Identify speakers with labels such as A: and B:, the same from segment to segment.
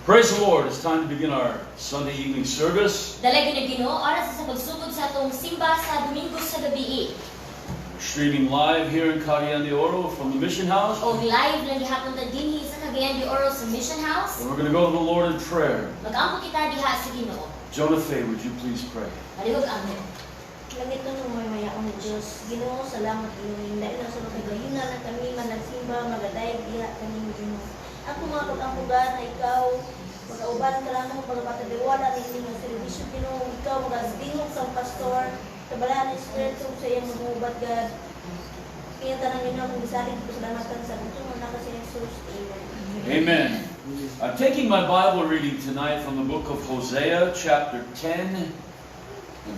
A: Praise the Lord. It's time to begin our Sunday evening service.
B: Dalay na Ginoo, oras sa pagsugod sa atong simba sa Domingo sa gabi.
A: Streaming live here in Cagayan de Oro from the Mission House.
B: Og live lang gihapon ta dinhi sa Cagayan de Oro sa Mission House.
A: And we're going to go to the Lord in prayer.
B: Mag-ampo kita diha sa Ginoo.
A: Jonah Faye, would you please pray?
B: Palihog amen.
C: Langit na may mayaong Diyos, Ginoo, salamat Ginoo. Dahil na sa magagayuna na kami managsimba, magadayag diha kami Ginoo. Ako mga pag-ampugan na ikaw, pag-auban ka lang mo, pag-patadiwala ninyo ng servisyo Ginoo, ikaw mag-asbingog sa pastor, kabalahan ng Espiritu sa iyang mag-ubat God. Kaya tanang Ginoo, kung bisalig ko salamatan sa butong na kasi Jesus. Amen.
A: Amen. I'm taking my Bible reading tonight from the book of Hosea, chapter 10, and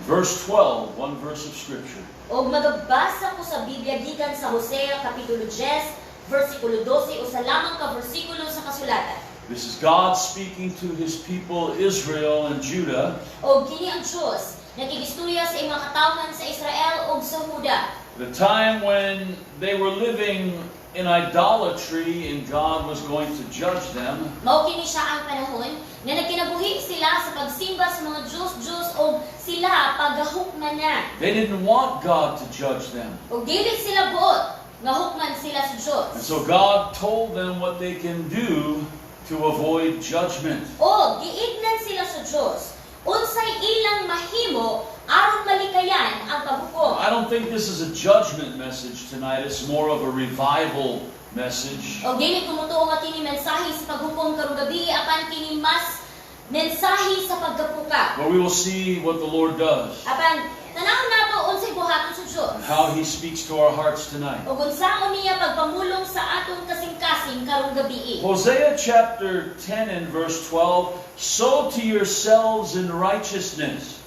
A: verse 12, one verse of Scripture.
B: Og magabasa ko sa Biblia gikan sa Hosea kapitulo 10, versikulo 12 o sa lamang ka versikulo sa kasulatan.
A: This is God speaking to His people Israel and Judah.
B: Og kini ang Dios nakigistorya sa imong katawhan sa Israel ug sa Huda.
A: The time when they were living in idolatry and God was going to judge them.
B: Mao kini siya ang panahon nga nagkinabuhi sila sa pagsimba sa mga Diyos og sila paghahukman na.
A: They didn't want God to judge them.
B: Og dili sila buot nga hukman sila sa Diyos.
A: And so God told them what they can do to avoid judgment.
B: O giignan sila sa Diyos unsay ilang mahimo aron malikayan ang paghukom.
A: I don't think this is a judgment message tonight. It's more of a revival message.
B: Og dili kumutuo nga kini mensahe sa paghukom karong gabi apan kini mas mensahe sa paggapuka.
A: Where we will see what the Lord does.
B: Apan tanawon nato unsay buhaton sa Diyos.
A: And how He speaks to our hearts tonight.
B: Og unsaon niya pagpamulong sa atong kasing-kasing karong gabi.
A: Hosea chapter 10 and verse 12, sow to yourselves in righteousness,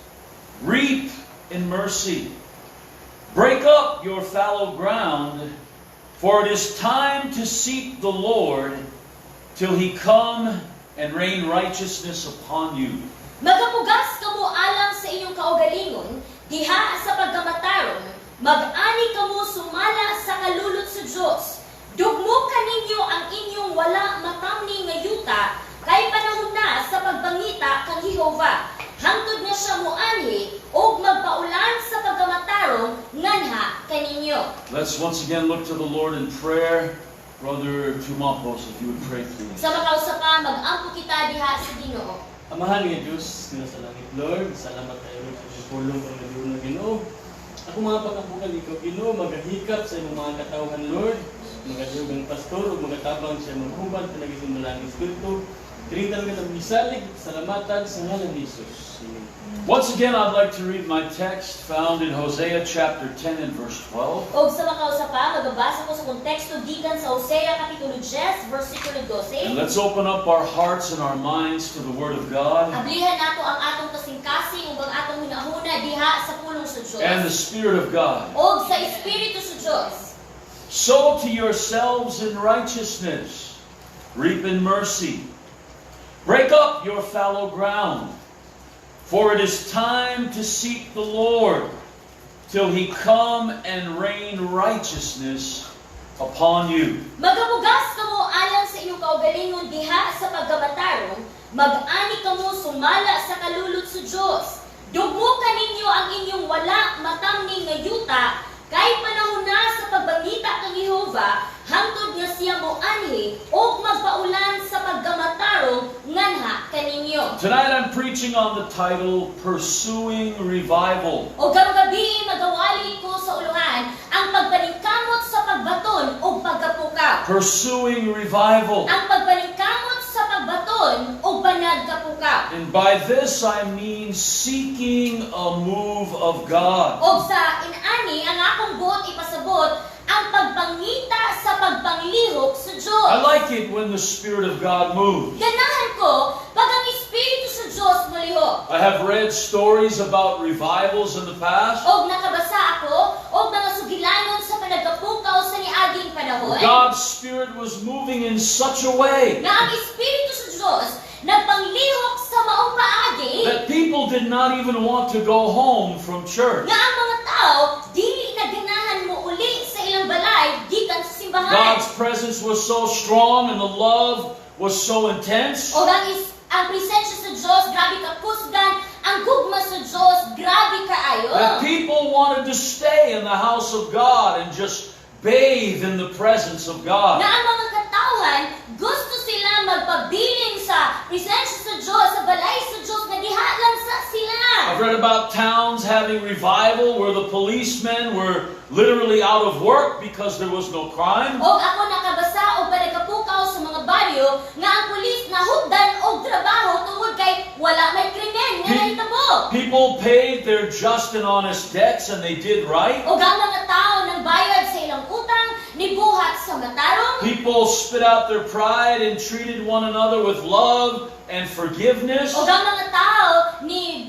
A: reap in mercy. Break up your fallow ground, for it is time to seek the Lord till He come and rain righteousness upon you.
B: Magapugas kamo alang sa inyong kaugalingon, diha sa pagkamataron, mag-ani kamo sumala sa kalulot sa Dios. Dugmo kaninyo ang inyong wala matamning nga yuta, kay panahon na sa pagbangita kang Jehova. Hangtod na siya moanhi og magpaulan sa pagkamatarong nganha kaninyo.
A: Let's once again look to the Lord in prayer. Brother Tumapos, if you would pray please.
B: Sa makausapa, mag-ampo kita diha sa Ginoo.
D: Amahan nga Diyos, nga sa langit, Lord, salamat tayo Lord sa pulong ng Lord na Ginoo. Ako mga pagkabukan ikaw, Ginoo, magahikap sa imong mga katawhan, Lord, magadiyog ang pastor, o magatabang siya maghuban, panagising malaking Espiritu. Trintan ka ng bisalig, salamatan sa ngalan ni Jesus. Amen.
A: Once again, I'd like to read my text found in Hosea chapter 10 and verse 12.
B: Og sa makausapa, magabasa ko sa konteksto gikan sa Hosea kapitulo 10, versikulo 12.
A: And let's open up our hearts and our minds to the Word of God
B: Ablihan nato ang atong kasing-kasing ug ang atong hunahuna diha sa pulong sa Dios.
A: and the Spirit of God.
B: Og sa Espiritu sa Dios.
A: Sow to yourselves in righteousness, reap in mercy. Break up your fallow ground, for it is time to seek the Lord till He come and rain righteousness upon you.
B: Magabugas kamo alang sa inyong kaugalingon diha sa pagkamatarong, mag-ani kamo sumala sa kalulot sa Dios. Dugmo kaninyo ang inyong wala matamning nga yuta, kay panahon na sa pagbangita kang Jehova, hangtod nga siya moanhi og magpaulan sa pagkamatarong nganha kaninyo.
A: Tonight I'm preaching on the title, Pursuing Revival.
B: O karong gabi magawali ko sa uluhan ang pagpaningkamot sa pagbaton o pagkapukaw.
A: Pursuing Revival.
B: Ang pagpaningkamot sa pagbaton o panagkapukaw.
A: And by this I mean seeking a move of God.
B: O sa inani ang akong buot ipasabot ang pagpangita sa pagpanglihok sa Diyos.
A: I like it when the Spirit of God moves.
B: Ganahan ko pag ang Espiritu sa Diyos mulihok.
A: I have read stories about revivals in the past.
B: Og nakabasa ako og mga sugilanon sa panagkapukaw sa niaging panahon.
A: God's Spirit was moving in such a way
B: Nga ang Espiritu sa Diyos nagpanglihok sa maong paagi
A: that people did not even want to go home from church.
B: nga ang mga tao dili na ganahan mo uli sa ilang balay gikan sa simbahan.
A: God's presence was so strong and the love was so intense.
B: O ang presensya sa Diyos, grabe ka kusgan, ang gugma sa Diyos, grabe kaayo.
A: That people wanted to stay in the house of God and just bathe in the presence of God.
B: Na ang mga katawhan, gusto sila magpabiling sa presensya sa Diyos, sa balay sa Diyos, na diha lang sa sila.
A: I've read about towns having revival where the policemen were literally out of work because there was no crime.
B: O ako nakabasa o panagkapukaw sa mga baryo nga ang pulis nahugdan og trabaho tungod kay wala may krimen nga nahitabo.
A: People paid their just and honest debts and they did right.
B: O ang mga tao nang bayad sa ilang utang, nibuhat sa matarong.
A: People spit out their pride and treated one another with love and forgiveness.
B: O ang mga tao ni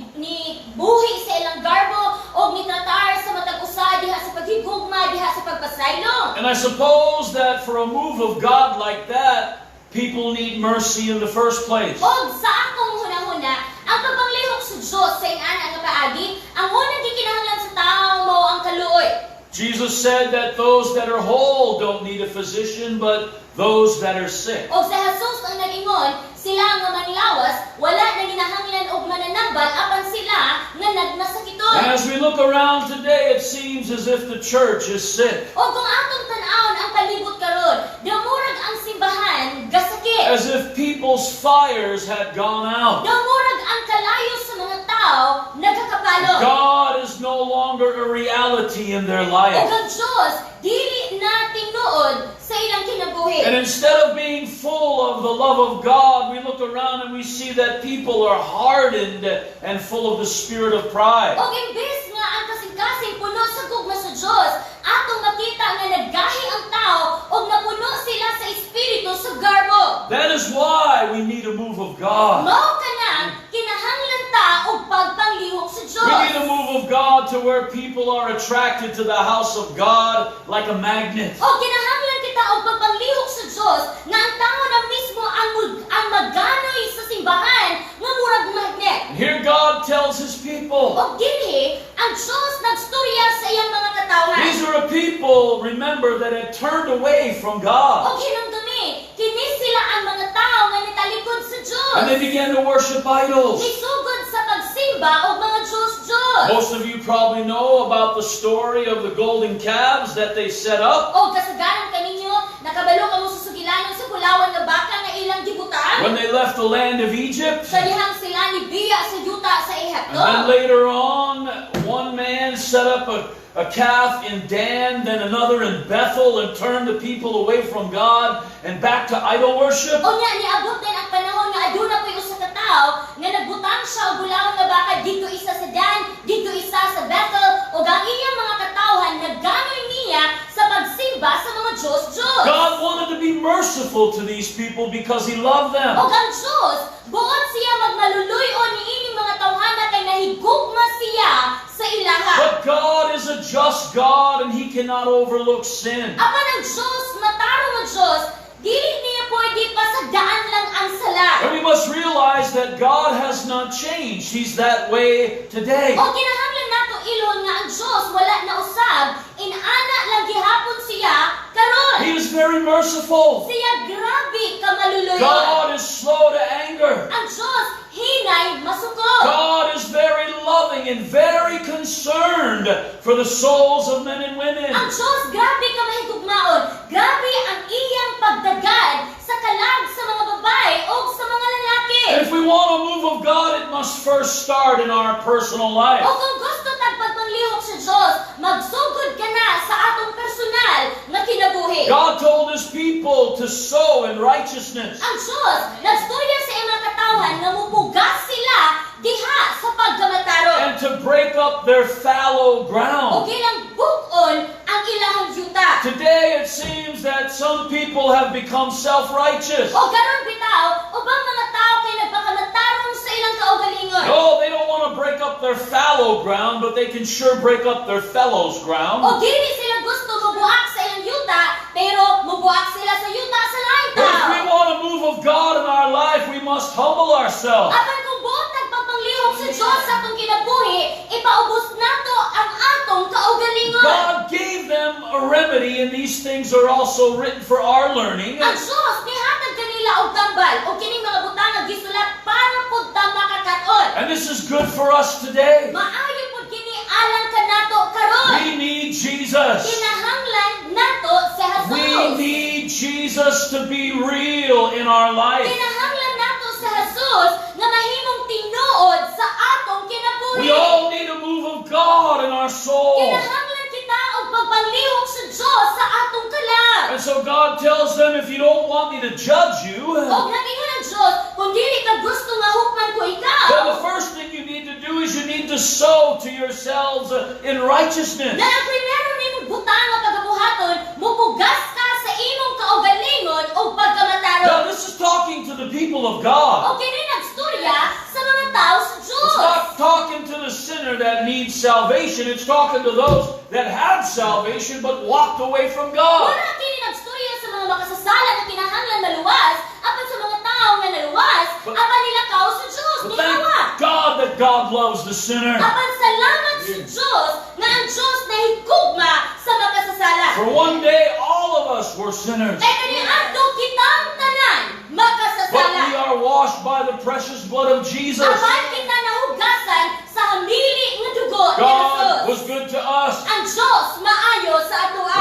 B: buhi sa ilang garbo o ni tratar sa matag usa diha sa paghigugma, diha sa pagpasaylong.
A: And I suppose that for a move of God like that, people need mercy in the first place.
B: O sa akong hunahuna, ang pagpanglihok sa Diyos sa ingana nga paagi, ang unang gikinahanglan sa tao mao ang kaluoy.
A: Jesus said that those that are whole don't need a physician, but those that are sick.
B: O sa Jesus ang nag-ingon, sila nga manlawas, wala na ginahanglan og mananambal apan sila nga nagmasakiton.
A: And as we look around today, it seems as if the church is sick.
B: O kung atong tan-awon ang palibot karon, damurag ang simbahan gasakit.
A: As if people's fires had gone out.
B: Damurag ang kalayo sa mga tao nagkakapalo.
A: God is no longer a reality in their
B: O
A: life.
B: ang Diyos, dili na tinuod sa ilang kinabuhi.
A: And instead of being full of the love of God, we look around and we see that people are hardened and full of the spirit of pride.
B: O imbes nga ang kasing-kasing puno sa gugma sa Diyos, atong makita nga naggahi ang tao o napuno sila sa espiritu sa garbo.
A: That is why we need a move of God.
B: Mao ka na, kinahanglan ta og pagpanglihok sa Diyos.
A: We need a move of God to where people are attracted to the house of God like a magnet.
B: O kinahanglan kita og pagpanglihok sa Diyos nga ang tao na mismo ang maganoy sa simbahan nga murag magnet.
A: And here God tells His people,
B: O dinhi ang Diyos nagstorya sa iyang mga katawhan.
A: these are a people, remember, that had turned away from God.
B: O hinumdumi, kini sila ang mga tao nga nitalikod sa Diyos.
A: And they began to worship idols.
B: Nisugod sa pagsimba o mga Diyos-Diyos.
A: Most of you probably know about the story of the golden calves that they set up.
B: O kasagaran kaninyo, nakabalo ka mo sa sugilanon sa kulawan nga baka nga ilang gibutan.
A: When they left the land of Egypt.
B: Sa dihang sila ni Biya sa yuta sa
A: And
B: Ehipto.
A: then later on, one man set up a calf in Dan, then another in Bethel, and turned the people away from God and back to idol worship.
B: O nga, niabot din ang panahon nga aduna po'y usa ka tao nga nagbutang siya og bulawan nga baka dito isa sa Dan, dito isa sa Bethel, o ang iyang mga katawhan nagganoy niya sa pagsimba sa mga Diyos-Diyos.
A: God wanted to be merciful to these people because He loved them.
B: O ang Diyos, buot siya magmaluluyon ni ining mga tawhana kay nahigugma siya sa ilaha.
A: But God is a just God and He cannot overlook sin.
B: Apan ang Diyos, matarong ang Diyos, dili niya pwede pasadaan lang ang sala.
A: And we must realize that God has not changed. He's that way today.
B: O kinahanglan nato ilon nga ang Diyos wala na usab, inana lang gihapon siya karon.
A: He is very merciful.
B: Siya grabe ka maluluyon.
A: God is slow to anger.
B: Ang Diyos hinay masuko.
A: God is very loving and very concerned for the souls of men and women.
B: Ang Diyos grabe ka mahigugmaon. Grabe ang iyang pagdagad sa kalag sa mga babae o sa mga lalaki.
A: And if we want a move of God, it must first start in our personal life.
B: O kung gusto tag pagpanglihok sa Diyos, magsugod ka na sa atong personal na kinabuhi.
A: God told His people to sow in righteousness.
B: Ang Diyos, nagstorya sa iyang mga katawhan nga mupugas sila diha sa pagkamataron.
A: And to break up their fallow
B: O
A: ground.
B: kilang bukon ang ilahang yuta.
A: Today it seems that some people have become self-righteous.
B: O karon bitaw, ubang mga tao kay nagpakamatarong sa ilang kaugalingon.
A: No, they don't want to break up their fallow ground, but they can sure break up their fellows' ground.
B: O dili sila gusto mubuak sa ilang yuta, pero mubuak sila sa yuta sa laing
A: But if
B: tao.
A: we want a move of God in our life, we must humble ourselves.
B: Apan kung buot nagpapanglihok sa Diyos sa atong kinabuhi, ipaubos nato ang atong kaugalingon.
A: God gave them a remedy, and these things are also written for our learning.
B: Ang Diyos, nihatag kaniya nila og tambal o kining mga butang nga gisulat para pud ta makakat-on.
A: And this is good for us today.
B: Maayo pud kini alang kanato karon.
A: We need Jesus.
B: Kinahanglan nato si Jesus.
A: We need Jesus to be real in our life.
B: Kinahanglan nato si Jesus nga mahimong tinuod sa atong kinabuhi.
A: We all need a move of God in our soul.
B: Kinahanglan kita og pagpanglihok sa Dios sa atong kalag.
A: And so God tells them, if you don't want me to judge you,
B: Og nagingon ang Dios, kung dili ka gusto nga hukman ko ikaw,
A: then the first thing you need to do is you need to sow to yourselves in righteousness.
B: na ang primero nimong butang nga pagabuhaton, mupugas ka sa imong kaugalingon o
A: Now
B: pagkamataron.
A: this is talking to the people of God.
B: O kini nagstorya sa mga tao sa Dios.
A: It's not talking to the sinner that needs salvation. It's talking to those that had salvation but walked away from God.
B: Wala kini nagstorya sa mga makasasala nga kinahanglan maluwas, apan sa mga tao nga naluwas, apan nilakaw sa Dios,
A: But thank
B: nihawa.
A: God that God loves the sinner.
B: Apan salamat sa Dios nga ang Dios nahigugma sa makasasala.
A: For one day, all of us were sinners.
B: Kaya kaniadto kitang tanan
A: But we
B: makasasala.
A: are washed by the precious blood of Jesus.
B: Apan kita nahugasan sa hamili nga dugo ni
A: God was
B: Jesus.
A: good to us.
B: Ang Dios maayo sa
A: And
B: atoa.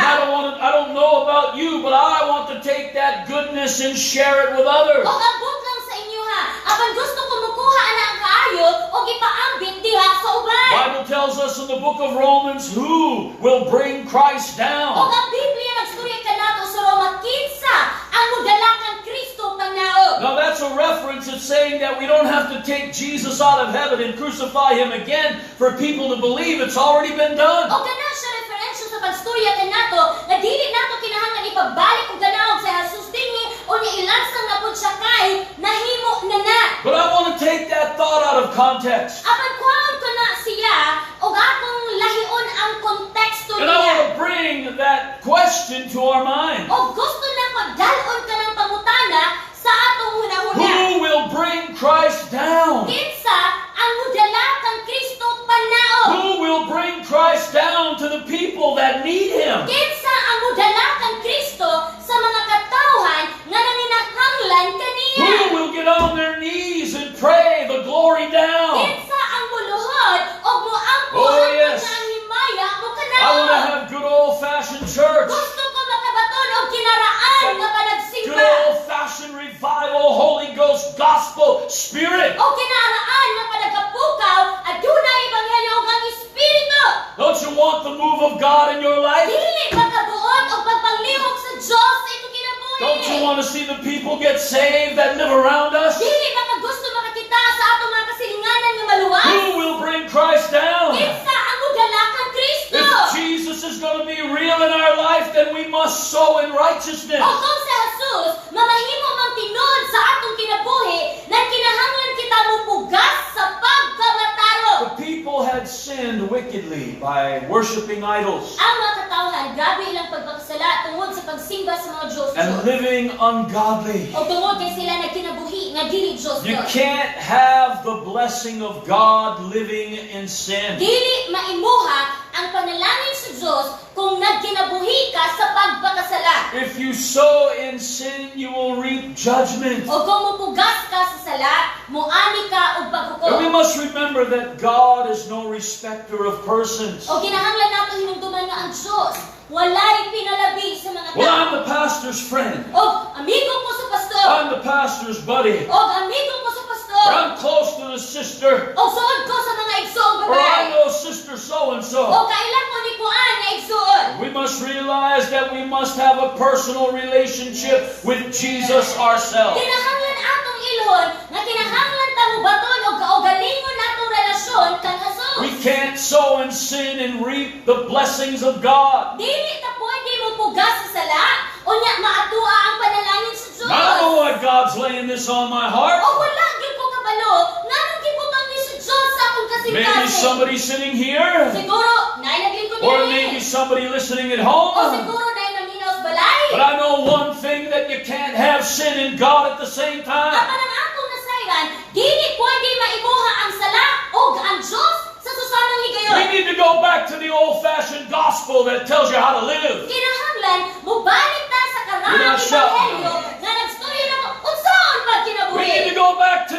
A: I don't know about you, but I want to take that goodness and share it with others.
B: O abot lang sa inyo ha. Apan gusto ko mukuha ana ang kaayo o ipaambit diha sa uban.
A: Bible tells us in the book of Romans, who will bring Christ
B: O
A: down?
B: ang Biblia nagstorya kanato sa Roma kinsa ang mudalakan Kristo pagnaog.
A: Now that's a reference. It's saying that we don't have to take Jesus out of heaven and crucify him again for people to believe. It's already been done.
B: O kana siya referensya sa pagstorya kanato na dili nato kinahanglan ipagbalik og ganaog sa Jesus dinhi o ni ilansang na pud siya kay nahimo na na.
A: But I want to take that thought out of context.
B: Apan kuhaon ko na siya og atong lahion ang konteksto
A: And I want
B: niya.
A: to bring that question to our mind.
B: O gusto na ko dalon ka ng pangutana sa atong hunahuna.
A: Who will bring Christ down?
B: Kinsa ang mudala kang Kristo panaog?
A: Who will bring Christ down to the people that need him?
B: Kinsa ang mudala kang Kristo sa mga katawhan nga nanginahanglan kaniya?
A: Who will get on their knees and pray the glory down?
B: Kinsa ang muluhod o muampo
A: Oh,
B: hangtod
A: yes.
B: nga ang himaya mo
A: I want to
B: kanaog?
A: have good old-fashioned church.
B: Gusto ko makabaton og kinaraan nga
A: Good
B: panagsimba.
A: old-fashioned revival, Holy Ghost, gospel, spirit.
B: O kinaraan nga panagapukaw adunay ebanghelyo ug ang espiritu.
A: Don't you want the move of God in your life?
B: Dili makabuot og pagpanglihok sa Dios sa imong kinabuhi.
A: Don't you want to see the people get saved that live around us?
B: Dili ba ka gusto makakita sa atong mga kasilinganan nga maluwas?
A: Who will bring Christ down?
B: Kinsa ang mudala kang Kristo?
A: If Jesus is going to be real in our life, then we must sow in righteousness.
B: O kung sa Jesus, mamahimo mang tinuod sa atong kinabuhi, na kinahanglan kita mupugas sa pagkamataro.
A: The people had sinned wickedly by worshiping idols
B: Ang mga katawhan, grabe ilang pagpakasala tungod sa pagsimba sa mga Diyos.
A: and living ungodly.
B: O tungod kay sila nagkinabuhi nga dili Diyos.
A: You can't have the blessing of God living in sin.
B: Dili maimuha ang panalangin sa Diyos kung nagkinabuhi ka sa pagpakasala.
A: If you sow in sin, you will reap judgment.
B: O kung mupugas ka sa sala, muani ka og
A: And we
B: paghukom.
A: must remember that God is no respecter of persons.
B: O kinahanglan nato hinungduman nga ang Diyos walay pinalabi sa mga
A: Well, I'm
B: tao.
A: the pastor's friend.
B: O amigo ko sa pastor.
A: I'm the pastor's buddy.
B: O amigo ko sa pastor.
A: Or I'm close to the sister.
B: O suod ko sa mga igsoong
A: Or I
B: babae.
A: know sister
B: O
A: so-and-so.
B: kailan ko ni kuan nga igsoon.
A: We must realize that we must have a personal relationship with Jesus ourselves.
B: Kinahanglan atong ilhon nga kinahanglan ta mo baton og kaugalingon natong relasyon kang Jesus.
A: We can't sow in sin and reap the blessings of God.
B: Dili ta pwede mo pugas sa sala unya maatua ang panalangin sa Dios.
A: I don't know why God's laying this on my heart.
B: O wala gyud ko kabalo nganong gibutan ni sa Dios sa akong
A: Maybe
B: kasing-kasing.
A: somebody sitting here,
B: Siguro nay naglingkod
A: or
B: diri.
A: maybe somebody listening at
B: O
A: home.
B: siguro nay naminaw sa balay.
A: But I know one thing, that you can't have sin and God at the same time.
B: Apan ang atong nasayran, dili pwede maibuha ang sala ug ang Dios sa susanang higayon.
A: We need to go back to the old-fashioned gospel that tells you how to live.
B: Kinahanglan mobalik ta sa
A: You're
B: karang
A: not shouting.
B: ebanghelyo nga nagstorya na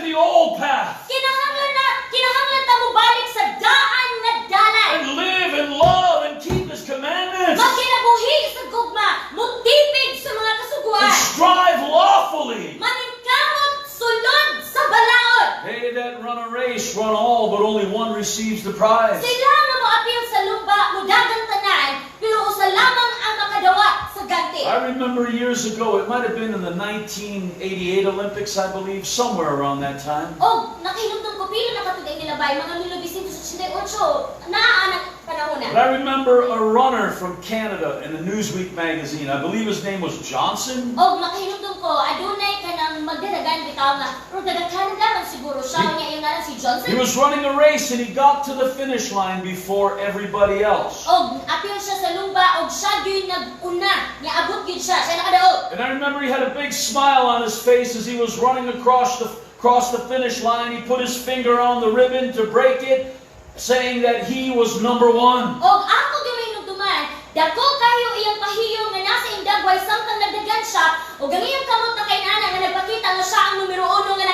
A: the old path
B: Kinahanglan ta mo balik sa daan nga dalan.
A: and live and love and keep His commandments
B: Magkinabuhi sa gugma, mutipig sa mga kasuguan.
A: and strive lawfully.
B: Maningkamot sulod sa balaod.
A: They that run a race run all, but only one receives the prize.
B: Sila nga moapil sa lumba, mudagang tanan, pero usa lamang ang makadawat sa ganti.
A: I remember years ago, it might have been in the 1988 Olympics, I believe, somewhere around that time.
B: Og nakahilumdum ko pila na katugay nila bay mga 1988 naa panahon
A: But
B: na.
A: I remember a runner from Canada in the Newsweek magazine. I believe his name was Johnson.
B: Og nakahilumdum ko adunay kanang magdadagan bitaw nga pero daghan man siguro siya unya yung ngalan si
A: He
B: Johnson.
A: was running a race and he got to the finish line before everybody else.
B: Og apil siya sa lumba og siya gyud nag-una, nya abot gyud siya nakadaog.
A: And I remember he had a big smile on his face as he was running across the finish line. He put his finger on the ribbon to break it, saying that he was number one.
B: Og ako gihilumduman, dako kayo iyang pahiyong nga nasa indagway samtang nagdagan siya og ang iyang kamot na kay nana nga nagpakita nga siya ang numero 1 nga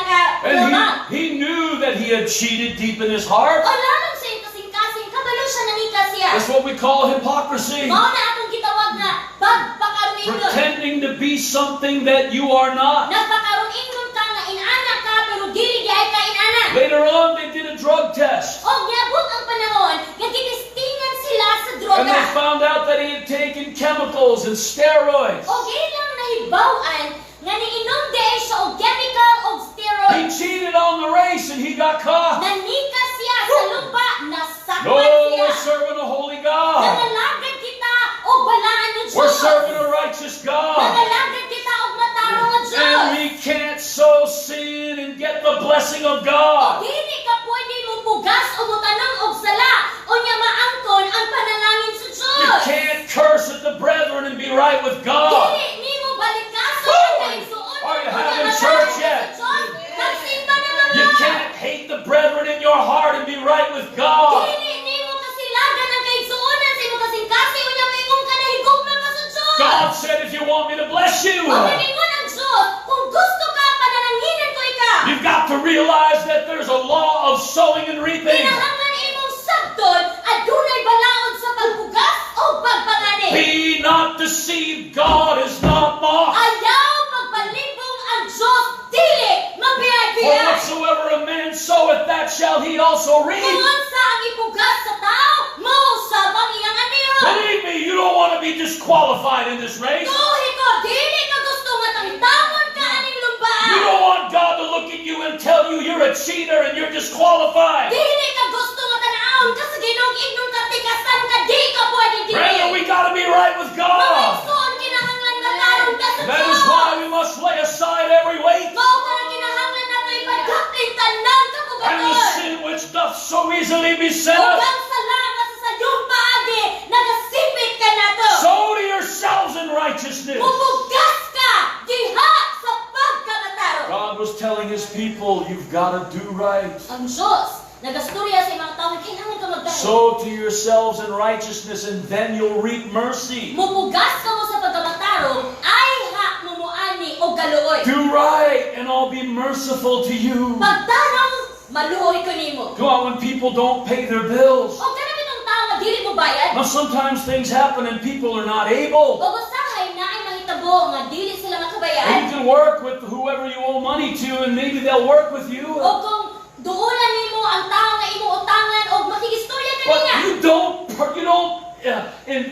A: And
B: naka
A: he knew that he had cheated deep in his heart.
B: O lamang sa iyong kasing-kasing, kabalo siya nanika siya.
A: That's what we call hypocrisy.
B: Mao na atong gitawag na pagpakarong ingon.
A: Pretending to be something that you are not.
B: Nagpakarong ingon ka nga inana ka pero dili gyud ka inana.
A: Later on, they did a drug test.
B: Og niabot ang panahon nga gitistingan sila sa
A: And they
B: droga.
A: found out that he had taken chemicals and steroids.
B: Og ilang nahibaw-an nga niinom diay siya og chemical og
A: He
B: steroid.
A: cheated on the race and he got caught.
B: Nanika siya sa lumba, nasakpan
A: No,
B: siya.
A: we're serving a holy God.
B: Nangalagad kita og balaan ng
A: We're
B: Diyos.
A: serving a righteous God.
B: Nangalagad kita og matarong ng Diyos.
A: And we can't sow sin and get the blessing of
B: O
A: God.
B: dili ka pwede mo pugas o mutanong og sala o niya maangkon ang panalangin sa
A: You
B: Diyos.
A: can't curse at the brethren and be right with God.
B: Dili nimo balikaso
A: Woo!
B: ang kaigsuon
A: Are you
B: o
A: having
B: niya
A: church
B: matarong
A: yet?
B: sa Diyos. Nagsimba na mga.
A: You can't hate the brethren in your heart and be right with God.
B: Dili nimo kasilagan ang kaigsuonan sa imo kasing-kasi o niya maingong ka na higugma ka sa Diyos.
A: God said, if you want me to bless you,
B: O maningon ang Diyos, kung gusto ka, panananginan ko ikaw.
A: you've got to realize that there's a law of sowing and reaping.
B: Kinahanglan imong sabton adunay balaod sa pagbugas o pagpangani.
A: Be not deceived. God is not mocked.
B: Ayaw pagpalibong ang Diyos, dili
A: For
B: mabiyay-biyay.
A: whatsoever a man soweth, that shall he also reap.
B: Kung unsa ang ipugas sa tao, mao sabang iyang aniho.
A: Believe me, you don't want to be disqualified in this race.
B: Tuhi ko, dili ka gusto nga tangtamon ka aning lumbaan.
A: You don't want God to look at you and tell you you're a cheater and you're disqualified.
B: Dili ka gusto nga tanaon ka sa Ginoong ignon ka tikasan ka, di ka pwedeng
A: Brethren, we got to be right with God.
B: Mamaigsoon kinahanglan matarong ka sa
A: That is
B: Diyos.
A: why we must lay aside every weight
B: Mao ka lang kinahanglan nato ipadapin tanan
A: and the
B: kabugaton.
A: sin which doth so easily beset
B: Ug
A: us.
B: ang sala nga sa sayong paagi, nagasipit ka nato.
A: Sow to yourselves in righteousness.
B: Mubugas ka diha sa pagkamataro.
A: God was telling his people, you've got to do right.
B: Ang Diyos, nagastorya sa mga tao, kailangan ka magdahil.
A: Sow to yourselves in righteousness and then you'll reap mercy.
B: Mubugas ka mo sa pagkamataro, ay ha mumuani o galuoy.
A: Do right and I'll be merciful to you.
B: Pagtarong, maluoy ko nimo.
A: Go out when people don't pay their bills.
B: O ganun itong tao nga dili mo bayad.
A: Now sometimes things happen and people are not able.
B: O usahay na ay mahitabo nga dili sila
A: And you
B: makabayad.
A: can work with whoever you owe money to and maybe they'll work with you.
B: O kung duulan nimo ang tao nga imo utangan o makigistorya ka
A: But
B: niya.
A: you don't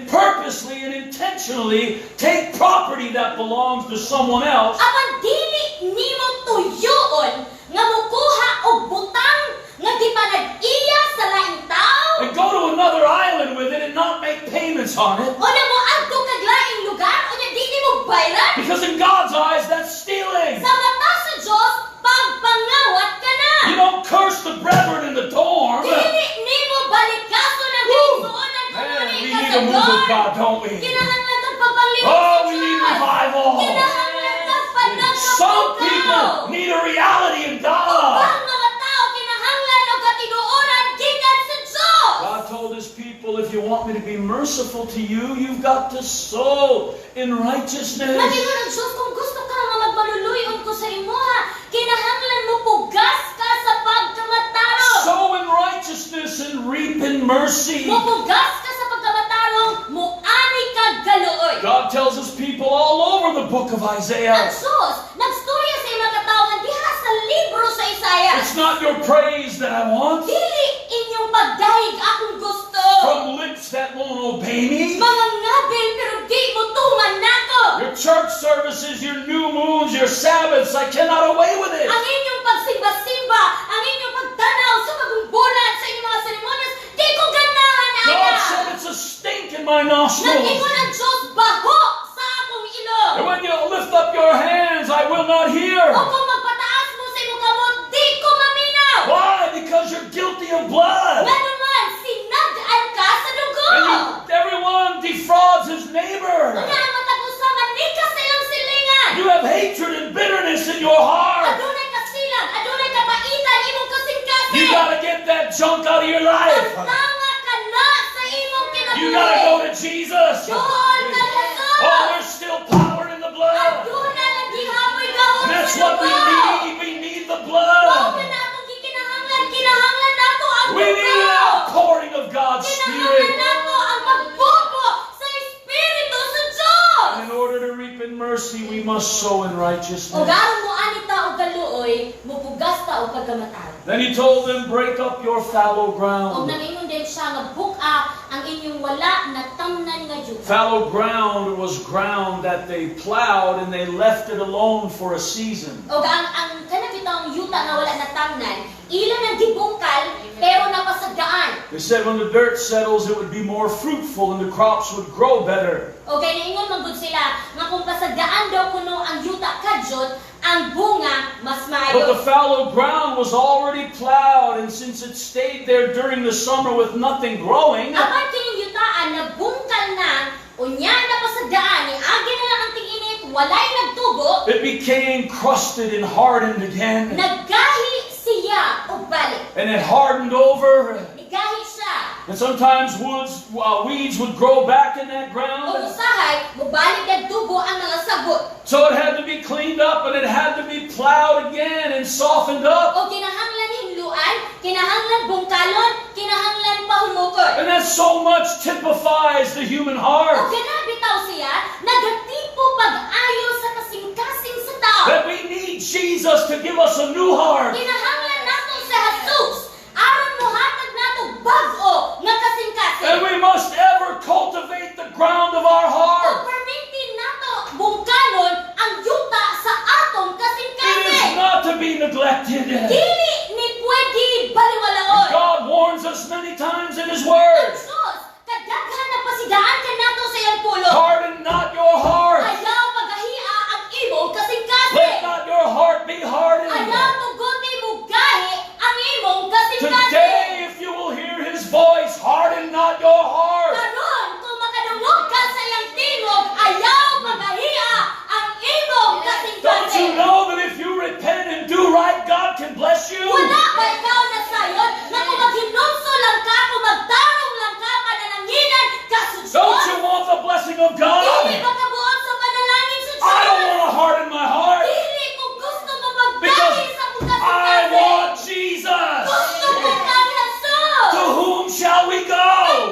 A: purposely and intentionally take property that belongs to someone else
B: Apan dili nimo tuyoon nga mukuha og butang nga gipanag-iya sa laing tao.
A: and go to another island with it and not make payments on it.
B: O na mo adto kag laing lugar o nya dili mo bayran.
A: Because in God's eyes, that's stealing.
B: Sa mata sa Diyos, pagpangawat ka na.
A: You don't curse the brethren in the dorm.
B: Dili nimo balikaso ng kaigsuonan
A: Man, we
B: ka
A: need
B: sa
A: a move of
B: Lord.
A: God, don't we?
B: Kinahanglan kang pagbalik
A: Oh,
B: sa
A: we need
B: Diyos.
A: revival.
B: Kinahanglan kang panagkapukaw.
A: Some people need a reality in God.
B: Ang mga tao kinahanglan og katinuoran gikan sa Diyos.
A: God told his people, if you want me to be merciful to you, you've got to sow in righteousness.
B: Nagingon ang Diyos, kung gusto ka nga magmaluluyon ko sa imo ha, kinahanglan mo pugas
A: mercy.
B: Mupugas ka sa pagkamatarong, muani ka galuoy.
A: God tells his people all over the book of
B: Ang
A: Isaiah.
B: Sus, nagstorya sa imong katawhan diha sa libro sa Isaiah.
A: It's not your praise that I want,
B: Dili inyong pagdahig akong gusto.
A: from lips that won't obey me.
B: Mga ngabil pero di mo tuman nako.
A: Your church services, your new moons, your Sabbaths, I cannot away with it.
B: Ang inyong pagsimba-simba, ang inyong pagtanaw sa magumbulan sa inyong mga seremonyas, di ko ganahan
A: God
B: ana.
A: said it's a stink in my nostrils.
B: Nag-ingon ang Diyos baho sa akong ilong.
A: And when you lift up your hands, I will not hear.
B: O kung magpataas mo sa imong kamot, di ko maminaw.
A: Why? Because you're guilty of blood.
B: Ganun man, sinagdaan ka sa dugo.
A: Everyone defrauds his neighbor.
B: Una ang matagusa manika sa ilang silingan.
A: You have hatred and bitterness in your heart.
B: Adunay kasilang, adunay kabaitan, imong kasing-kasing.
A: You gotta get that junk out of your life.
B: Tanga ka na sa imong
A: You gotta go
B: kinabuhi.
A: to Jesus.
B: Doon ka na
A: Oh, there's still power in the blood.
B: Adunay ang gihamoy gahon
A: And that's
B: sa
A: what we
B: dugo.
A: need. We need the
B: Mao
A: blood.
B: ka na atong kinahanglan nato ang
A: We need an
B: dugo.
A: outpouring of God's
B: Kinahanglan
A: Spirit.
B: nato ang pagbubo sa Espiritu sa Diyos.
A: And in order to reap in mercy, we must sow in
B: O
A: righteousness.
B: garon mo anita og galuoy, mupugas ta og pagkamatay.
A: Then he told them, break up your fallow
B: Og
A: ground.
B: nangingon din siya nga buka ang inyong wala natamnan nga yuta.
A: Fallow ground was ground that they plowed and they left it alone for a season.
B: Og ang kanabitang yuta nga wala natamnan, ila nang gibungkal pero napasagdaan.
A: They said when the dirt settles, it would be more fruitful and the crops would grow better.
B: O kay naingon manggod sila nga kung pasagdaan daw kuno ang yuta kadjot, ang bunga mas
A: But the
B: maayo.
A: fallow ground was already plowed, and since it stayed there during the summer with nothing growing,
B: Apan kining yutaan nabungkal na, unya napasagdaan ni agi na lang ang tinginit, walay nagtubo,
A: it became crusted and hardened again.
B: naggahi siya og balik.
A: And it hardened over.
B: Nigahi siya.
A: And sometimes weeds would grow back in that
B: O
A: ground.
B: usahay, mubalik ang tubo ang mga sabot.
A: So it had to be cleaned up and it had to be plowed again and softened up.
B: O kinahanglan himluan, kinahanglan bungkalon, kinahanglan pahumukod.
A: And that so much typifies the human
B: O
A: heart.
B: ganabitaw siya, nagatipo pag-ayo sa kasing-kasing sa tao.
A: That we need Jesus to give us a new heart.
B: Kinahanglan nato sa Jesus, aron mohatag nato bag-o nga kasing-kasing.
A: And we must ever cultivate the ground of our
B: O
A: heart.
B: permitin nato bungkalon ang yuta sa atong
A: It is
B: kasing-kasing.
A: not to be neglected.
B: Dili ni pwede baliwalaon.
A: God warns us many times in His
B: Ang
A: Word.
B: Diyos, kadaghan na pasidaan ka nato sa iyang pulo.
A: Harden not your heart.
B: Ayaw pagahia ang imong
A: Let
B: kasing-kasing.
A: not your heart be hardened.
B: Ayaw tuguti mo gahi ang imong kasing-kasing.
A: Today, if you will hear His voice, harden not your heart.
B: Karon, kung makadungog ka sa iyang tingog, ayaw pagahia ang imong
A: Don't you
B: kasing-kasing.
A: know that if you repent and do right, God can bless you?
B: Wala ba ikaw na sayon na kung maghinunso lang ka, kung magtarong lang ka, panananginan ka sa Diyos?
A: Don't you want the blessing of
B: Dili
A: God?
B: ba kabuot sa panalangin sa Diyos?
A: I don't want to harden my heart
B: Dili kung gusto mo
A: because
B: magdahil sa kung
A: I
B: kasing-kasing.
A: want Jesus.
B: Gusto mo kang Jesus.
A: To whom shall we go?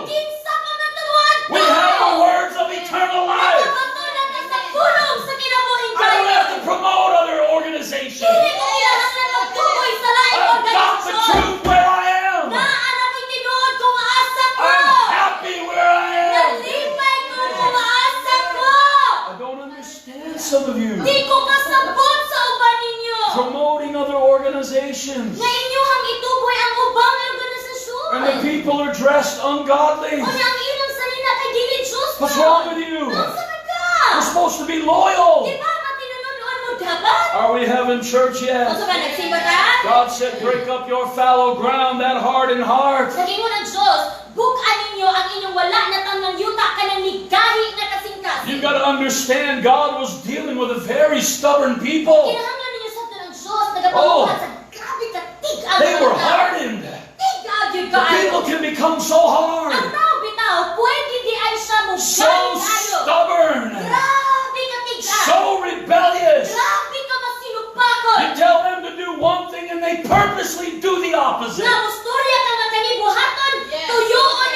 B: Kinsa pa matuluan
A: We have the words of eternal life.
B: Nakapatulan ka sa pulong sa kinabuhing
A: I don't have to
B: kayo.
A: promote other organizations.
B: Dili ko kinahanglan magtuboy sa laing
A: I've got the
B: organisasyon.
A: truth where I am.
B: Naa ko'y tinuod kung asa ko.
A: I'm happy where I am.
B: Nalipay ko kung asa ko.
A: I don't understand some of you
B: Di ko kasabot sa uban ninyo.
A: promoting other organizations.
B: Nga inyuhang ituboy ang ubang organisasyon.
A: And the people are dressed ungodly.
B: O nga ang ilang salina kay dili Diyos
A: What's
B: mo.
A: wrong with you?
B: Unsa man ka?
A: We're supposed to be loyal.
B: Di ba matinunuan mo dapat?
A: Are we having church yet?
B: Unsa ba nagsimba ka?
A: God said, break up your fallow ground, that hardened heart.
B: Sa gingon ng Diyos, bukan ninyo ang inyong wala na tanang yuta kanang nigahi nga kasing-kasing.
A: You've got to understand, God was dealing with a very stubborn people.
B: Kinahanglan ninyo sa ng Diyos, nagapamuhat sa grabe ka tig-ag
A: They were
B: mga tao.
A: hardened.
B: Tig-ag yung
A: The people
B: kaayo.
A: can become so
B: Ang
A: hard,
B: tao bitaw, pwede di ay siya mo
A: so
B: gahi-ayo.
A: stubborn,
B: Grabe ka tig-ag.
A: so rebellious.
B: Grabe ka masinupakon.
A: You tell them to do one thing and they purposely do the opposite.
B: Nga, mustorya ka nga kanibuhaton, tuyoon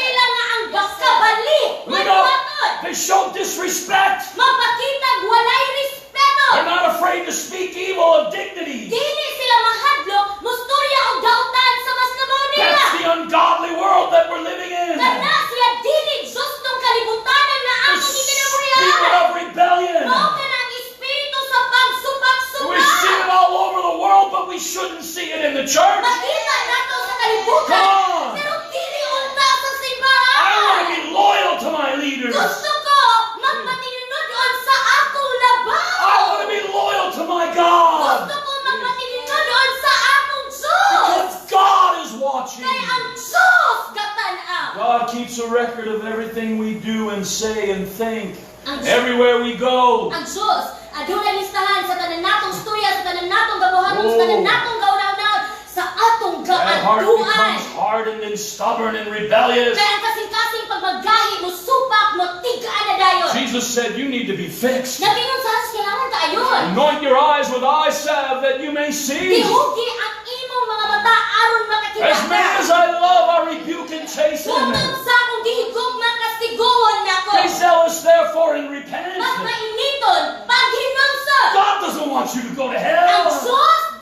A: show disrespect.
B: Magpakitag walay respeto.
A: They're not afraid to speak evil of dignity.
B: Dili sila mahadlo, musturya og dautan sa mas labaw nila.
A: That's the ungodly world that we're living in.
B: Kana sila dili justong kalibutanan na
A: The
B: ato
A: spirit
B: ginabuhian.
A: of rebellion.
B: Mao ka na ang espiritu sa
A: We
B: pagsupak-supak.
A: see it all over the world, but we shouldn't see it in the church.
B: Makita nato sa kalibutan.
A: Come on.
B: Pero dili unta sa
A: I want to
B: simbahan.
A: be loyal to my leaders.
B: Gusto ko magpatinuod sa akong labaw.
A: I want to be loyal to my God.
B: Gusto ko magpatinuod sa akong Diyos.
A: Because God is watching.
B: Kaya ang Diyos gatanaw.
A: God keeps a record of everything we do and say and think.
B: Ang
A: Everywhere we go.
B: Ang Diyos, adunay listahan sa tanan natong storya, sa tanan natong gabuhaton, sa tanan natong gaunaw-naon, sa atong
A: That heart
B: gaaduan.
A: becomes hardened and stubborn and rebellious.
B: Kaya ang kasing-kasing pagmagahi mo, supak mo, tigaan na dayon.
A: Jesus said, you need to be fixed.
B: Nagingon sa atas, kailangan ka ayon.
A: Anoint your eyes with eye salve that you may see.
B: Dihugi ang imong mga mata aron makakita
A: As many
B: ka.
A: as I love, I rebuke and chasten.
B: Kung sa akong gihigog makastiguhon nako.
A: Be zealous therefore and repent.
B: Mas mainiton, paghinungsod.
A: God doesn't want you to go to
B: Ang
A: hell.
B: Diyos,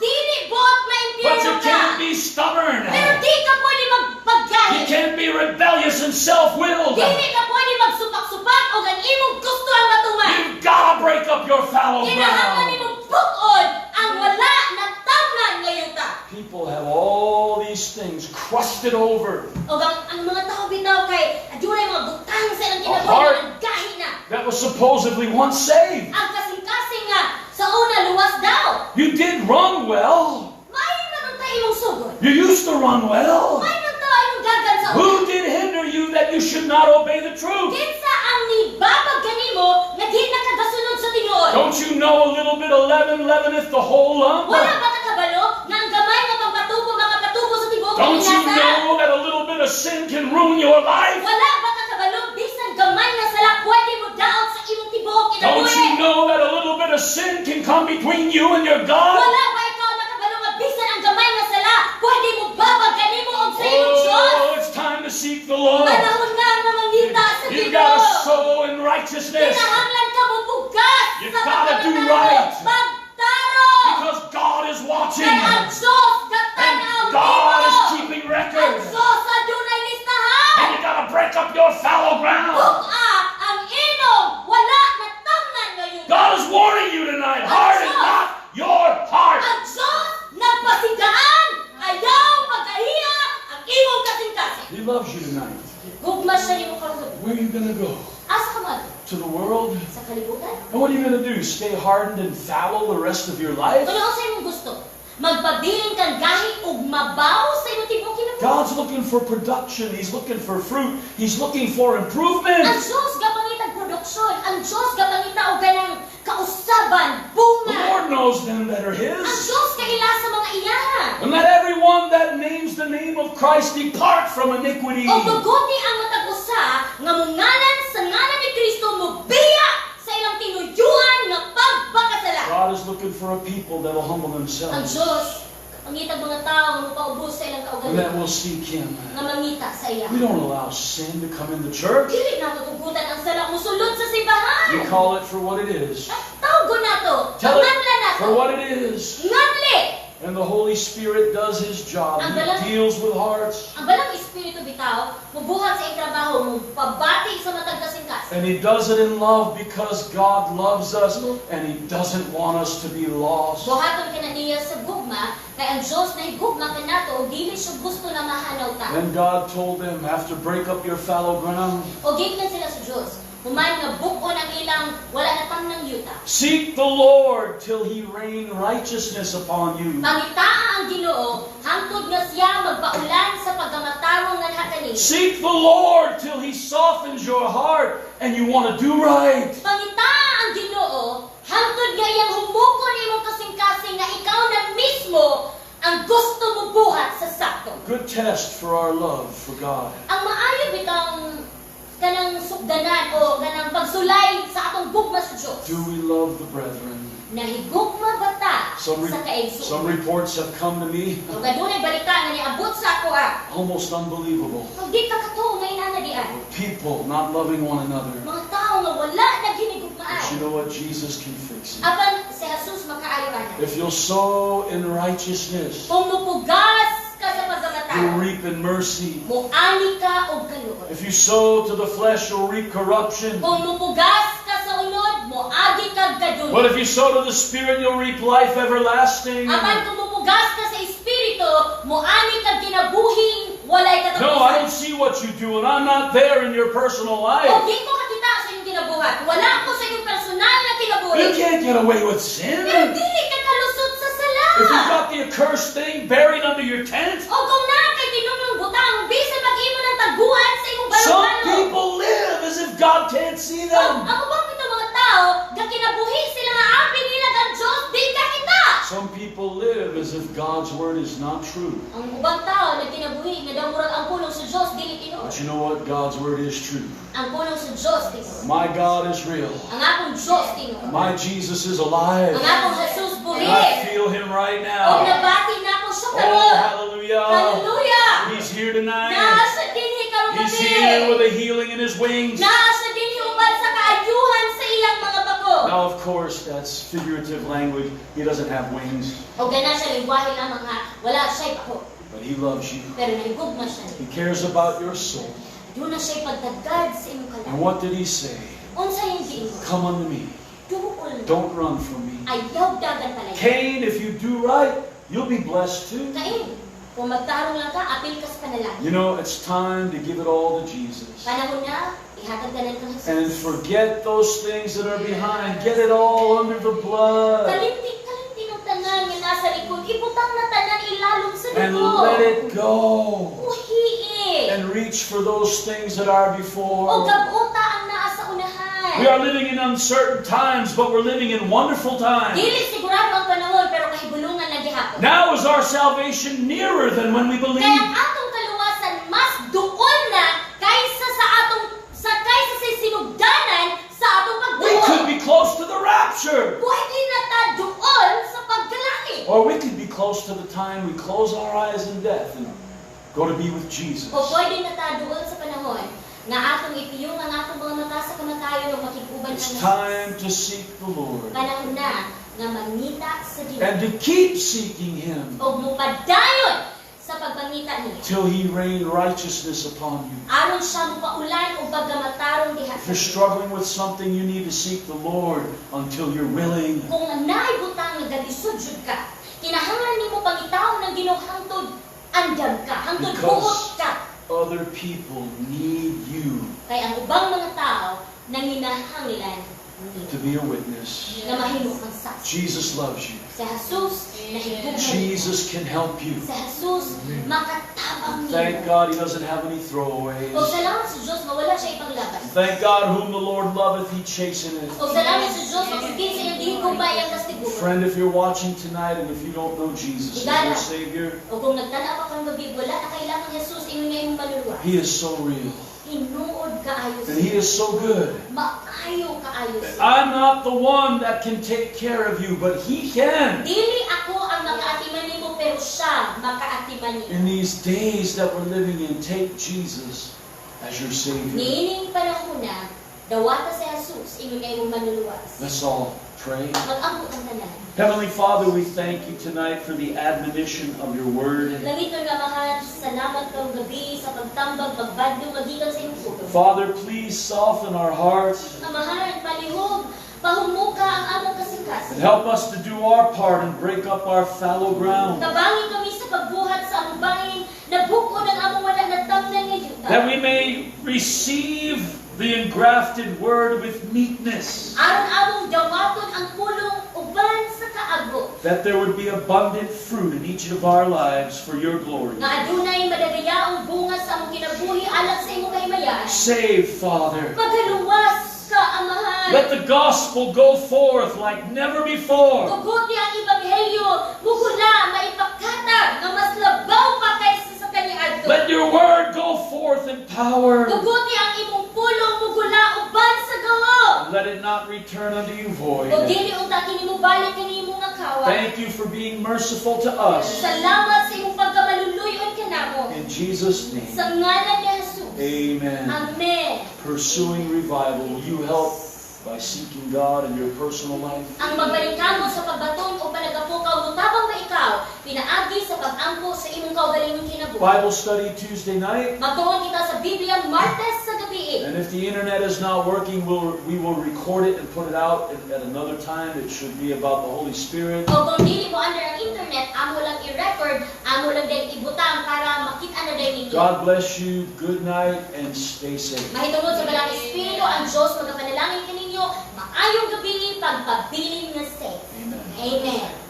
B: dili buot
A: But
B: maimpyerno
A: you
B: ka.
A: can't be stubborn.
B: Pero di ka pwede
A: You
B: magpaggahi.
A: can't be rebellious and self-willed.
B: Dili ka pwede magsupak-supak o ang imong gusto ang matuman.
A: You've got to break up your fallow
B: Kinahanglan
A: ground.
B: imong bukod ang wala na tamnan ngayon ta.
A: People have all these things crusted over
B: O ang mga tao bitaw kay adunay mga butang sa ilang
A: heart.
B: kinabuhi ang gahi na.
A: that was supposedly once saved.
B: Ang kasing-kasing nga sa una luwas daw.
A: You did run well.
B: May naman tayo imong sugod.
A: You used to run well.
B: May naman tayo imong gagan sa una.
A: Who did hinder you that you should not obey the truth?
B: Kinsa ang nibabag kanimo nga di nakagasunod sa tinuod.
A: Don't you know a little bit of leaven leaveneth the whole lump?
B: Wala ba ka kabalo nga ang gamay nga pangpatubo makapatubo sa tibuok
A: Don't you
B: inasa?
A: know that a little bit of sin can ruin your life?
B: Wala ba ka kabalo bisan gamay nga sala pwede mo daot sa imong tibuok
A: Don't you
B: kinabuhi?
A: know that a little bit of sin can come between you and your God?
B: Wala ba ikaw nakabalo nga bisan ang gamay nga sala pwede mo babag kanimo og sa imong Diyos?
A: Oh, it's time to seek the Lord.
B: Panahon na nga mangita sa
A: You've got to
B: tibuok.
A: sow in righteousness
B: Kinahanglan ka mo bugas
A: You
B: sa
A: gotta do
B: pagkatao.
A: right.
B: Pagtarong.
A: because God is watching.
B: Kay ang Diyos
A: And
B: gatanaw
A: God is
B: nimo.
A: keeping
B: Ang
A: record.
B: Diyos adunay listahan.
A: And you got to break up your fallow ground.
B: Buka ang imong wala na tamnan ngayon.
A: God is warning you tonight. Harden not your heart.
B: Ang Diyos nagpasigaan. Ayaw magahiya ang imong kasing-kasing.
A: He loves you tonight.
B: Gugma siya nimo karon.
A: Where are you going to go?
B: Asa ka man?
A: To the world?
B: Sa kalibutan?
A: And what are you going to do? Stay hardened and fallow the rest of your life?
B: Kung sa imong gusto, magpabiling kang gahi ug mabaw sa imong tibuok kinabuhi.
A: God's looking for production. He's looking for fruit. He's looking for
B: Ang
A: improvement.
B: Diyos gapangitag produksyon. Ang Diyos gapangita og ganang kausaban,
A: The
B: bunga.
A: Lord knows them that are
B: Ang
A: His.
B: Diyos kaila sa mga iyana.
A: And let everyone that names the name of Christ depart from iniquity.
B: O tuguti ang matag usa nga munganan sa ngalan ni Kristo mobiya sa ilang tinuyuan nga pagbakasala.
A: God is looking for a people that will humble
B: Ang
A: themselves
B: Diyos pangitag mga tao nga mopaubos sa ilang
A: and that
B: kaugalingon
A: will seek Him.
B: nga mangita sa iya.
A: We don't allow sin to come in the church.
B: Dili nato tugutan ang sala musulod sa simbahan.
A: We call it for what it is.
B: Tawgo nato,
A: Tell it
B: nganlan nato.
A: for what it is.
B: Nganli.
A: And the Holy Spirit does His job. He deals with hearts.
B: Ang balang espiritu bitaw mubuhat sa iyang trabaho mo pabati sa matag kasing-kasing.
A: And He does it in love because God loves us and He doesn't want us to be lost.
B: Buhaton ka na niya sa gugma, kay ang Diyos na higugma ka nato, dili siya gusto na mahanaw ta.
A: Then God told them, have to break up your fallow ground.
B: O gignan sila sa Diyos, human nga bukon ang ilang wala na tamnang yuta.
A: Seek the Lord till He rain righteousness upon you.
B: Pangitaa ang Ginoo, hangtod nga siya magpaulan sa pagkamatarong nga nakanin.
A: Seek the Lord till He softens your heart and you want to do right.
B: Pangitaa ang Ginoo, hangtod nga iyang humukon imong kasing-kasing nga ikaw na mismo ang gusto mo buhat sa sakto.
A: Good test for our love for God.
B: Ang maayo bitang kanang sugdanan o kanang pagsulay sa atong gugma sa Diyos.
A: Do we love the brethren?
B: Nahigugma ba ta
A: Some
B: sa
A: some
B: kaigsuon?
A: reports have come to me,
B: Kung gadunay balita nga niabot sa ako
A: almost unbelievable.
B: Kung di ka katuo may inana dian.
A: People not loving one another.
B: Mga tao nga wala na ginigugmaan.
A: But you know what? Jesus can fix it.
B: Apan si Jesus makaayo ana.
A: If you'll sow in righteousness,
B: Kung mupugas ka sa
A: you'll
B: pagkamatay,
A: reap in mercy.
B: muani ka og kaluoy.
A: If you sow to the flesh, you'll reap corruption.
B: Kung mupugas ka sa unod, muagi ka gadun.
A: But if you sow to the Spirit, you'll reap life everlasting.
B: Apan kung mupugas ka sa espiritu, muani ka kinabuhing walay
A: No, I don't
B: katapusan.
A: see what you do, and I'm not there in your personal
B: O
A: life.
B: di ko kakita sa iyong kinabuhat. Wala ko sa iyong personal na kinabuhi.
A: You can't get away with sin.
B: Pero dili ka kalusot sa sala.
A: If you've got the accursed thing buried under your tent,
B: O kung na kay tinumong butang, bisan mag-imo ng taguan sa iyong
A: some
B: balong-balong.
A: people live as if God can't see them.
B: Ako ba ito mga tao, gakinabuhi sila nga api nila ang Diyos, di ka kita.
A: Some people live as if God's word is not true.
B: Ang ubang tao na kinabuhi, nga daw murag ang pulong sa Diyos, dili tinuod.
A: But you know what? God's word is true.
B: Ang pulong sa Diyos tinuod.
A: My God is real.
B: Ang akong Diyos tinuod.
A: My Jesus is alive.
B: Ang akong Jesus buhi.
A: And I feel Him right
B: O
A: now.
B: nabati na ako siya
A: Oh,
B: karon.
A: hallelujah.
B: Hallelujah!
A: He's here tonight.
B: Naasa dinhi karong
A: He's
B: gabi.
A: here with a healing in His wings.
B: Naasa dinhi uban sa kaayuhan sa ilang mga bako.
A: Now, of course, that's figurative language. He doesn't have wings,
B: O gana siya lingwahe lamang ha, wala siya'y pako.
A: but He loves you.
B: Pero nahigugma siya.
A: He cares about your soul.
B: Doon na siya'y pagdagad sa imong
A: And
B: kalan.
A: what did He say?
B: Unsa yung giingon?
A: Come unto me.
B: Duol.
A: Don't run from me.
B: Ayaw dagan pala.
A: Cain, if you do right, you'll be blessed too.
B: Kain, kung magtarong lang ka, apil ka sa panalangin.
A: You know, it's time to give it all to Jesus.
B: Panahon na, ihatag ganan kang
A: And
B: Jesus.
A: forget those things that are behind. Get it all under the blood.
B: Kalimtik ng tanan nga nasa likod. Ibutang na tanan ilalom sa
A: And
B: likod.
A: let it go.
B: Uhiin.
A: And reach for those things that are
B: O
A: before.
B: gabuta ang naa sa unahan.
A: We are living in uncertain times, but we're living in wonderful times.
B: Dili sigurado ang panahon, pero kahibulungan na gihapon.
A: Now is our salvation nearer than when we
B: Kaya
A: believed.
B: ang atong kaluwasan mas duol na kaysa sa sinugdanan sa atong
A: We
B: pagduol.
A: could be close to the rapture.
B: Pwede na ta duol sa pagkalangit.
A: Or we could be close to the time we close our eyes in death and go to be with Jesus.
B: O pwede na ta duol sa panahon nga atong ipiyong ang atong mga mata sa kamatayon o makikuban
A: It's
B: ang
A: time to seek the Lord
B: panahon na nga mangita sa Ginoo
A: and to keep seeking Him
B: o mupadayon sa pagpangita niya.
A: till He rain righteousness upon you.
B: Aron siya mupaulan o pagamatarong diha
A: If
B: sa
A: you're struggling with something, you need to seek the Lord until you're willing.
B: Kung naibutang nga galisod jud ka, kinahanglan nimo pangitawon ng Ginoo hangtod andam ka, hangtod
A: Because-
B: buot ka.
A: Other people need you
B: Kay ang ubang mga tao nanginahanglan
A: to be a witness.
B: nga mahimo kang saksi.
A: Jesus loves you.
B: Si Jesus nahigugma.
A: Jesus can help you.
B: Si Jesus makatabang
A: Thank
B: nimo.
A: God He doesn't have any throwaways.
B: O salamat sa Diyos nga wala siya ipanglaban.
A: Thank God whom the Lord loveth, He chasteneth.
B: O salamat sa Diyos nga kung kinsa yung dihigugma iyang kastiguan.
A: Friend, if you're watching tonight and if you don't know Jesus as your Savior,
B: O kung nagtanaw ka kang gabi, wala na kailangan Jesus ingon nga imong maluluwa.
A: He is so real.
B: Inuod kaayo
A: And He is so good.
B: Maayo kaayo siya.
A: I'm not the one that can take care of you, but He can.
B: Dili ako ang makaatiman nimo, pero siya makaatiman nimo.
A: In these days that we're living in, take Jesus as your Savior.
B: Niining panahon na, dawata si Jesus, ingon nga imong manluluwas.
A: Let's all pray.
B: Mag-ambot ang tanan.
A: Heavenly Father, we thank you tonight for the admonition of your word.
B: Langit ng amahan, salamat kang gabi sa pagtambag, pagbadyo, magikan sa imong puso.
A: Father, please soften our hearts
B: Amahan, palihog, pahumuka ang among
A: and
B: kasingkas.
A: help us to do our part and break up our fallow ground,
B: Tabangin kami sa pagbuhat sa among bangin, na bukod ang among wala natamnan nga yuta.
A: that we may receive the engrafted word with meekness,
B: Aron among dawaton ang pulong uban sa kaagbo.
A: that there would be abundant fruit in each of our lives for your glory.
B: Nga adunay madagayaong bunga sa among kinabuhi alang sa imong kahimayaan.
A: Save, Father.
B: Paghaluwas ka, amahan.
A: Let the gospel go forth like never before.
B: Tuguti ang ebanghelyo, mugula maipakatag nga mas labaw pa kaysa sa kaniadto.
A: Let your word go forth in power.
B: Tuguti ang imong pulong mugula uban sa gawa.
A: Let it not return unto you void.
B: O dili unta kini mo balik kini imong akawa.
A: Thank you for being merciful to us.
B: Salamat sa imong pagkamaluluyon kanamo.
A: In Jesus' name,
B: Sa ngalan ni Jesus.
A: amen.
B: Amen.
A: pursuing revival, will you help by seeking God in your personal life?
B: Ang magbalik kamo sa pagbaton o panagapukaw mutabang ba ikaw pinaagi sa pag-ampo sa imong kaugalingong kinabuhi.
A: Bible study Tuesday night.
B: Magtuon kita sa Biblia Martes sa gabi.
A: And if the internet is not working, we will record it and put it out at another time. It should be about the Holy Spirit.
B: O kung dili mo under ang internet, amo lang i-record, amo lang din ibutang para makita na din ninyo.
A: God bless you. Good night and stay safe.
B: Mahitungod sa Balang Espiritu, ang Diyos magapanalangin kaninyo, maayong gabi, pagpabilin na safe.
A: Amen.
B: Amen.